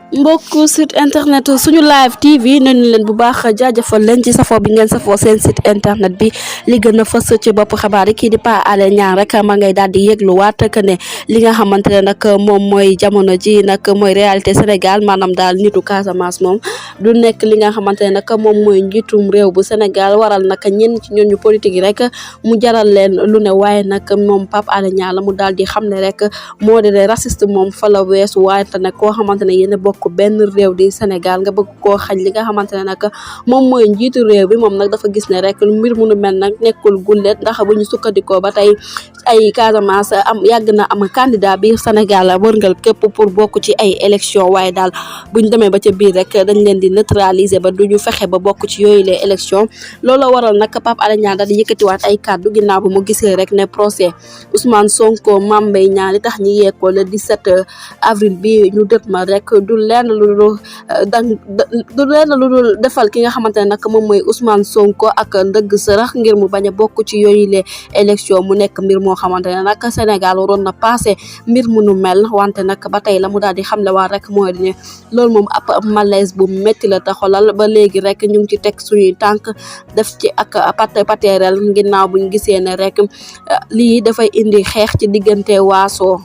mbokk site internet suñu live TV nañu leen bu baax jaajëfal leen ci safoo bi ngeen safoo seen site internet bi li gën a fës ci bopp xabaar yi kii di Pa Alé Niang rek ma ngay daal di yëgluwaat que ne li nga xamante ne nag moom mooy jamono ji nag mooy réalité Sénégal maanaam daal nitu Casamance moom du nekk li nga xamante ne nag moom mooy njiitum réew bu Sénégal waral nag ñenn ci ñooñu politique yi rek mu jaral leen lu ne waaye nag moom Pape Alé Niang la mu daal di xam ne rek moo di raciste moom fa la weesu waaye te nag koo xamante ne yéen bokk benn réew di Sénégal nga bëgg koo xañ li nga xamante ne nag moom mooy njiitu réew bi moom nag dafa gis ne rek mbir mu nu mel nag nekkul gullet ndax bu ñu sukkandikoo ba tey ay Casamance yàgg na am candidat bi Sénégal wërngal képp pour bokk ci ay élection waaye daal buñ demee ba ca biir rek dañ leen di neutraliser ba duñu fexe ba bokk ci yooyu les élections loolu waral nag Pape Alé Niang daal di yëkkatiwaat ay kàddu ginnaaw bu mu gisee rek ne procès Ousmane Sonko Mame Mbaye Niang li tax ñi yeekoo le 17 avril bi ñu dët ma rek du lenn lu dul defal ki nga xamante ne nag moom mooy Ousmane Sonko ak ndëgg sërëx ngir mu bañ a bokk ci yooyu les élections mu nekk mbir moo xamante ne nag Sénégal waroon na passé mbir mu nu mel wante nag ba tey la mu daal di xamle waat rek mooy ne loolu moom ab malaise bu métti la te xolal ba léegi rek ñu ngi ci teg suñuy tànk def ci ak paterel ginnaaw buñ gisee ne rek lii dafay indi xeex ci diggante waaso